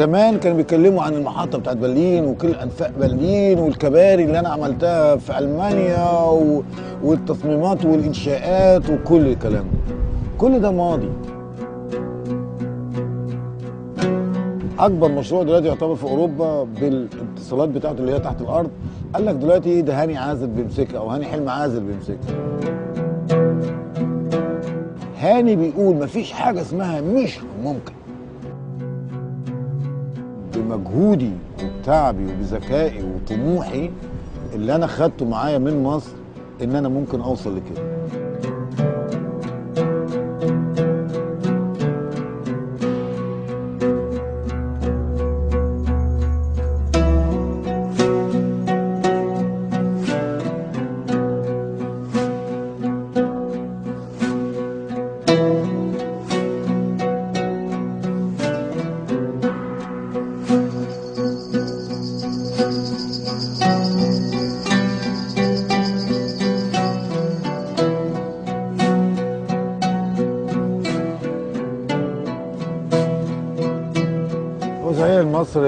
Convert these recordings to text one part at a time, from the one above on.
زمان كانوا بيتكلموا عن المحطة بتاعت برلين وكل أنفاق برلين والكباري اللي أنا عملتها في ألمانيا والتصميمات والإنشاءات وكل الكلام ده. كل ده ماضي. أكبر مشروع دلوقتي يعتبر في أوروبا بالاتصالات بتاعته اللي هي تحت الأرض، قال لك دلوقتي ده هاني عازل بيمسكها أو هاني حلمي عازل بيمسكها. هاني بيقول مفيش حاجة اسمها مش ممكن. بمجهودي وبتعبي وبذكائي وطموحي اللي انا خدته معايا من مصر ان انا ممكن اوصل لكده. صحيح مصر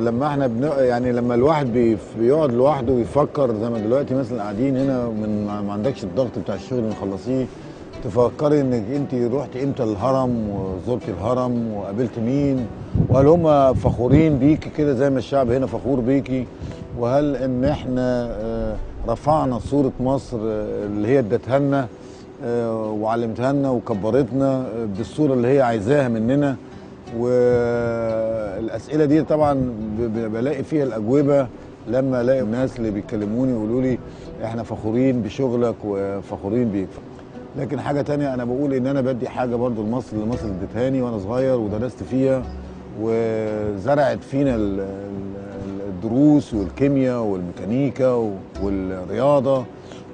لما احنا يعني لما الواحد بيقعد لوحده ويفكر زي ما دلوقتي مثلا قاعدين هنا ما عندكش الضغط بتاع الشغل اللي مخلصيه، تفكري انك انت رحت امتى الهرم وزرتي الهرم وقابلت مين، وهل هم فخورين بيكي كده زي ما الشعب هنا فخور بيكي، وهل ان احنا رفعنا صورة مصر اللي هي ادتها لنا وعلمتها لنا وكبرتنا بالصورة اللي هي عايزاها مننا. والاسئله دي طبعا بلاقي فيها الاجوبه لما الاقي الناس اللي بيكلموني يقولوا لي احنا فخورين بشغلك وفخورين بيك. لكن حاجه تانية انا بقول ان انا بدي حاجه برضو لمصر اللي مصر ادتهاني وانا صغير ودرست فيها وزرعت فينا الدروس والكيمياء والميكانيكا والرياضه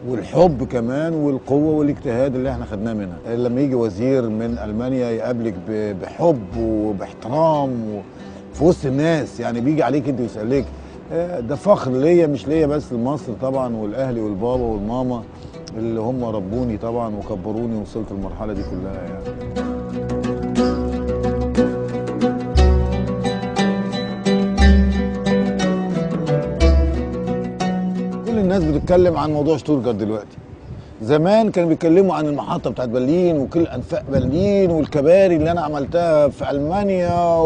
والحب كمان والقوه والاجتهاد اللي احنا خدناه منها. لما يجي وزير من المانيا يقابلك بحب وباحترام في وسط الناس، يعني بيجي عليك انت ويسالك، ده فخر ليا، مش ليا بس لمصر طبعا والاهلي والبابا والماما اللي هم ربوني طبعا وكبروني ووصلت المرحله دي كلها يعني. الناس بتتكلم عن موضوع شتوتجارت دلوقتي. زمان كانوا بيتكلموا عن المحطة بتاعت برلين وكل أنفاق برلين والكباري اللي أنا عملتها في ألمانيا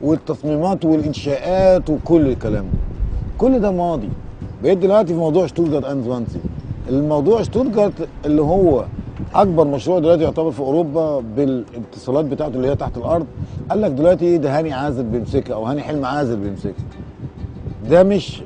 والتصميمات والإنشاءات وكل الكلام ده. كل ده ماضي. بقيت دلوقتي في موضوع شتوتجارت أنزوانسي. الموضوع شتوتجارت اللي هو أكبر مشروع دلوقتي يعتبر في أوروبا بالاتصالات بتاعته اللي هي تحت الأرض، قال لك دلوقتي ده هاني عازل بيمسكها أو هاني حلمي عازل بيمسكها. ده مش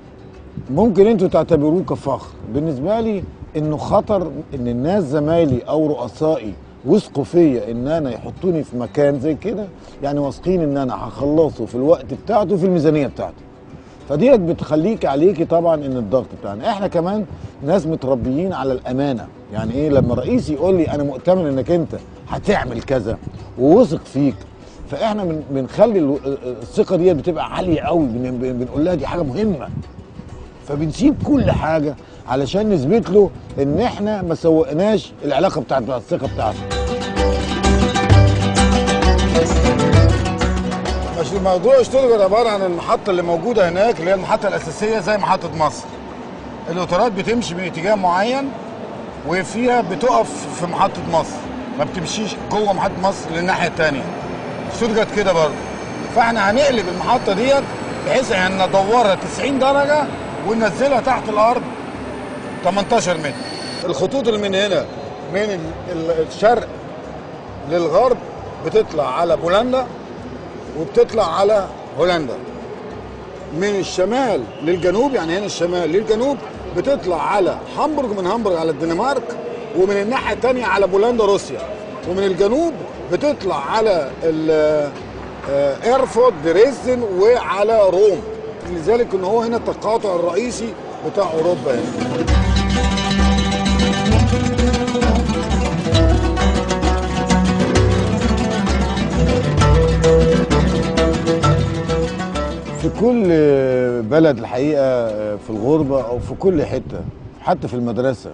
ممكن انتوا تعتبروه كفخر، بالنسبه لي انه خطر ان الناس زمايلي او رؤسائي وثقوا فيا ان انا يحطوني في مكان زي كده، يعني واثقين ان انا هخلصه في الوقت بتاعته في الميزانيه بتاعته. فديت بتخليك عليكي طبعا ان الضغط بتاعنا. احنا كمان ناس متربيين على الامانه، يعني ايه لما رئيسي يقول لي انا مؤتمن انك انت هتعمل كذا ووثق فيك، فاحنا بنخلي الثقه دي بتبقى عاليه قوي، بنقول لها دي حاجه مهمه، فبنسيب كل حاجه علشان نثبت له ان احنا ما سوقناش العلاقه بتاعت الثقه بتاعته. مش الموضوع شتوتجارت عباره عن المحطه اللي موجوده هناك اللي هي المحطه الاساسيه زي محطه مصر. القطارات بتمشي من اتجاه معين وفيها بتقف في محطه مصر، ما بتمشيش جوه محطه مصر للناحيه الثانيه. شتوتجارت كده برضه. فاحنا هنقلب المحطه ديت بحيث ان ندورها 90 درجه وننزلها تحت الارض 18 متر. الخطوط اللي من هنا من الشرق للغرب بتطلع على بولندا وبتطلع على هولندا. من الشمال للجنوب، يعني هنا الشمال للجنوب، بتطلع على هامبورغ، من هامبورغ على الدنمارك، ومن الناحيه الثانيه على بولندا روسيا. ومن الجنوب بتطلع على ايرفورت دريسدن وعلى روم. لذلك ان هو هنا التقاطع الرئيسي بتاع اوروبا هنا. في كل بلد الحقيقه في الغربه او في كل حته، حتى في المدرسه،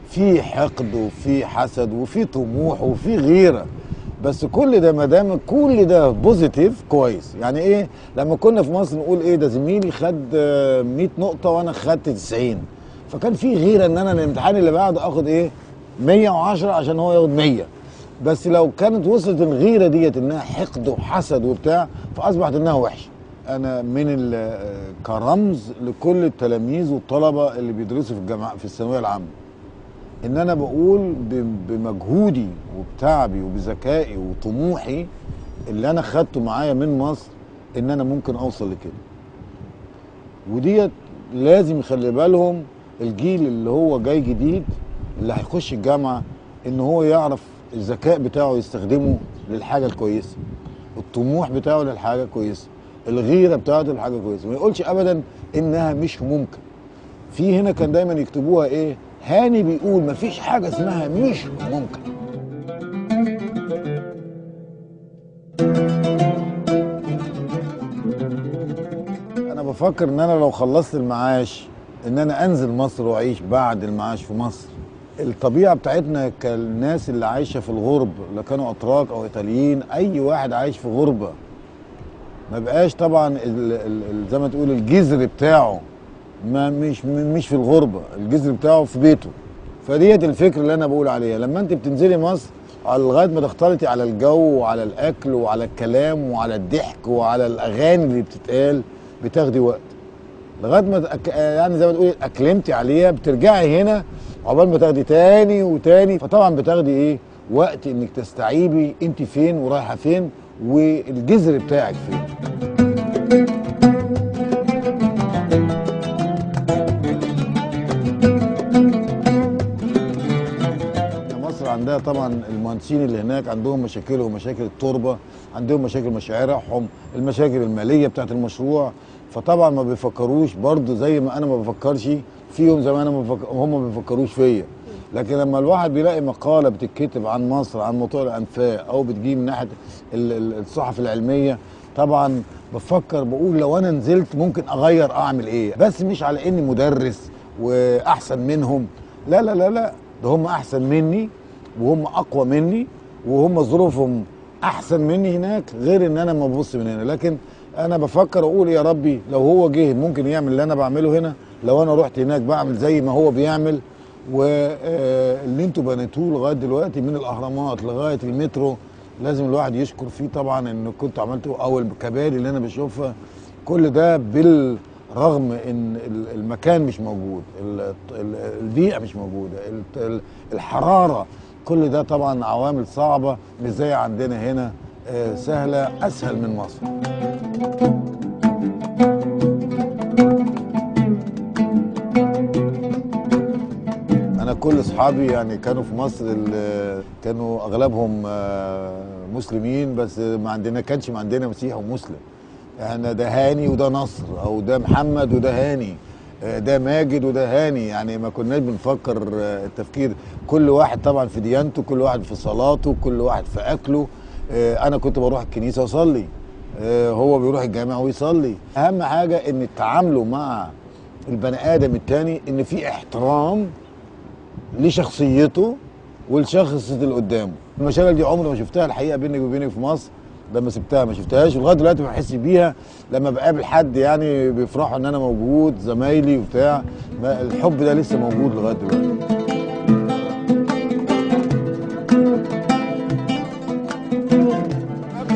في حقد وفي حسد وفي طموح وفي غيره، بس كل ده ما دام كل ده بوزيتيف كويس. يعني ايه؟ لما كنا في مصر نقول ايه ده زميلي خد 100 نقطه وانا خدت 90، فكان في غيره ان انا الامتحان اللي بعده اخد ايه 110 عشان هو ياخد 100. بس لو كانت وصلت الغيره ديت انها حقد وحسد وبتاع فاصبحت انها وحشه. انا من كرمز لكل التلاميذ والطلبه اللي بيدرسوا في الجامعه في الثانويه العامه ان انا بقول بمجهودي وبتعبي وبذكائي وطموحي اللي انا خدته معايا من مصر ان انا ممكن اوصل لكده. وديت لازم يخلي بالهم الجيل اللي هو جاي جديد اللي هيخش الجامعه ان هو يعرف الذكاء بتاعه يستخدمه للحاجه الكويسه، الطموح بتاعه للحاجه كويسه، الغيره بتاعته للحاجه كويسه. ما يقولش ابدا انها مش ممكن. في هنا كان دايما يكتبوها ايه، هاني بيقول مفيش حاجه اسمها مش ممكن. انا بفكر ان انا لو خلصت المعاش ان انا انزل مصر واعيش بعد المعاش في مصر. الطبيعه بتاعتنا كالناس اللي عايشه في الغرب، لا كانوا اتراك او ايطاليين، اي واحد عايش في غربه ما بقاش طبعا زي ما تقول الجذر بتاعه ما مش في الغربه، الجذر بتاعه في بيته. فديت الفكره اللي انا بقول عليها. لما انت بتنزلي مصر لغايه ما تختلطي على الجو وعلى الاكل وعلى الكلام وعلى الضحك وعلى الاغاني اللي بتتقال بتاخدي وقت لغايه ما يعني زي ما تقولي اتاقلمتي عليها. بترجعي هنا عقبال ما تاخدي تاني وتاني، فطبعا بتاخدي ايه وقت انك تستوعبي انت فين ورايحه فين والجذر بتاعك فين. مصر عندها طبعا المهندسين اللي هناك عندهم مشاكلهم، مشاكل التربه، عندهم مشاكل مشاعرهم، المشاكل الماليه بتاعت المشروع. فطبعا ما بيفكروش برضه زي ما انا ما بفكرش فيهم، زي ما هم ما بيفكروش فيا. لكن لما الواحد بيلاقي مقاله بتتكتب عن مصر عن موضوع الانفاق او بتجي من ناحيه الصحف العلميه، طبعا بفكر بقول لو انا نزلت ممكن اغير اعمل ايه. بس مش على اني مدرس واحسن منهم، لا لا لا لا، ده هم احسن مني وهم اقوى مني وهم ظروفهم احسن مني هناك، غير ان انا ما ببص من هنا. لكن انا بفكر اقول يا ربي لو هو جه ممكن يعمل اللي انا بعمله هنا، لو انا رحت هناك بعمل زي ما هو بيعمل. واللي انتوا بنيتوه لغايه دلوقتي من الاهرامات لغايه المترو لازم الواحد يشكر فيه طبعا ان كنتوا عملتوا، او الكباري اللي انا بشوفها، كل ده بالرغم ان المكان مش موجود، البيئه مش موجوده، الحراره، كل ده طبعا عوامل صعبه مش زي عندنا هنا، سهله اسهل من مصر. انا كل اصحابي يعني كانوا في مصر كانوا اغلبهم مسلمين، بس ما عندنا مسيحي ومسلم. احنا ده هاني وده نصر، او ده محمد وده هاني، ده ماجد وده هاني. يعني ما كناش بنفكر التفكير، كل واحد طبعا في ديانته، كل واحد في صلاته، كل واحد في اكله. انا كنت بروح الكنيسه واصلي، هو بيروح الجامع ويصلي. اهم حاجه ان تعاملوا مع البني ادم التاني ان في احترام لشخصيته والشخص اللي قدامه. المشاكل دي عمري ما شفتها الحقيقه بيني وبينك في مصر، لما سبتها ما شفتهاش، ولغايه دلوقتي بحس بيها لما بقابل حد يعني بيفرحوا ان انا موجود، زمايلي وبتاع، الحب ده لسه موجود لغايه دلوقتي.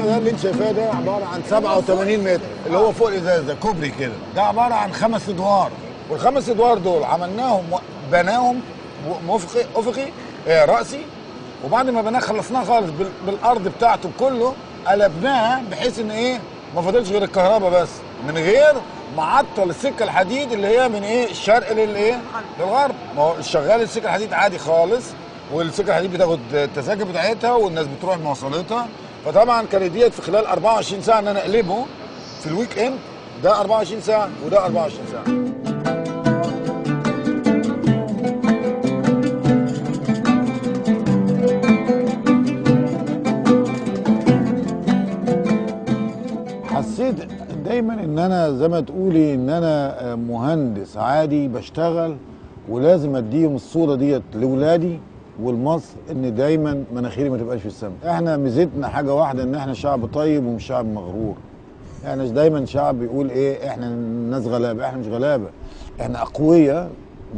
ده اللي انت شايفاه ده عباره عن 87 متر اللي هو فوق الازاز ده كوبري كده، ده عباره عن 5 ادوار، والخمس ادوار دول عملناهم بناهم افقي راسي، وبعد ما بناه خلصناه خالص بالارض بتاعته كله، قلبناها بحيث ان ايه ما فاضلش غير الكهرباء بس، من غير معطل السكه الحديد اللي هي من ايه الشرق للايه للغرب. ما هو شغال السكه الحديد عادي خالص، والسكه الحديد بتاخد التذاكر بتاعتها والناس بتروح مواصلاتها. فطبعا كانت ديت في خلال 24 ساعه ان انا اقلبه في الويك اند، ده 24 ساعه وده 24 ساعه. حسيت دايما ان انا زي ما تقولي ان انا مهندس عادي بشتغل، ولازم اديهم الصوره ديت لاولادي ولمصر ان دايما مناخيري ما تبقاش في السماء. احنا ميزتنا حاجه واحده، ان احنا شعب طيب ومش شعب مغرور. احنا دايما شعب بيقول ايه، احنا ناس غلابه. احنا مش غلابه، احنا اقوياء.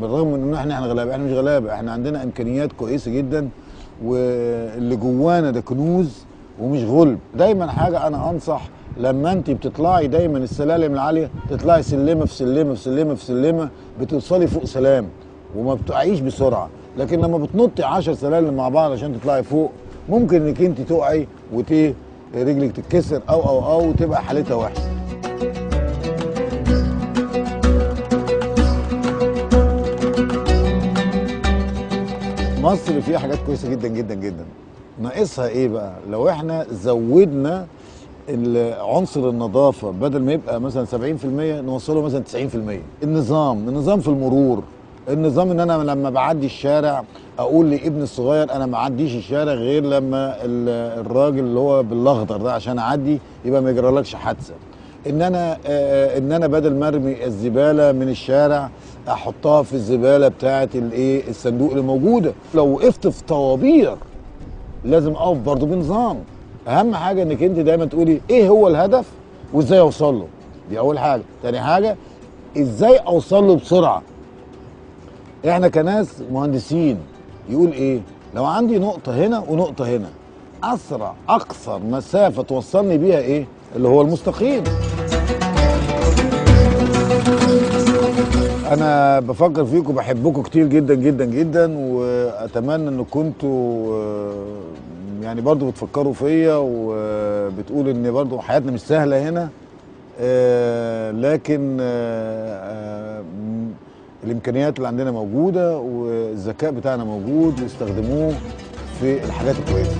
بالرغم من ان احنا غلابه، احنا مش غلابه، احنا عندنا امكانيات كويسه جدا، واللي جوانا ده كنوز ومش غلب. دايما حاجه انا انصح، لما انت بتطلعي دايما السلالم العاليه، تطلعي سلمه في سلمه في سلمه في سلمه، بتوصلي فوق سلام وما بتقعيش بسرعه. لكن لما بتنطي 10 سلالم مع بعض عشان تطلعي فوق، ممكن انك انت تقعي رجلك تتكسر او تبقى حالتها وحشه. مصر فيها حاجات كويسه جدا جدا جدا. ناقصها ايه بقى؟ لو احنا زودنا عنصر النظافه، بدل ما يبقى مثلا 70% نوصله مثلا 90%. النظام في المرور، النظام ان انا لما بعدي الشارع اقول لابني الصغير انا ما اعديش الشارع غير لما الراجل اللي هو بالاخضر ده عشان اعدي، يبقى ما يجرالكش حادثه. ان انا بدل ما ارمي الزباله من الشارع احطها في الزباله بتاعه الصندوق اللي موجوده. لو وقفت في طوابير لازم اقف برضه بنظام. اهم حاجه انك انت دايما تقولي ايه هو الهدف وازاي اوصل له. دي اول حاجه. تاني حاجه، ازاي اوصل له بسرعه. احنا كناس مهندسين يقول ايه، لو عندي نقطه هنا ونقطه هنا، اسرع اقصر مسافه توصلني بيها ايه؟ اللي هو المستقيم. انا بفكر فيكم، بحبكم كتير جدا جدا جدا، واتمنى ان كنتوا يعني برضو بتفكروا فيا، وبتقولوا ان برضو حياتنا مش سهله هنا، لكن الامكانيات اللي عندنا موجوده، والذكاء بتاعنا موجود، واستخدموه في الحاجات الكويسه.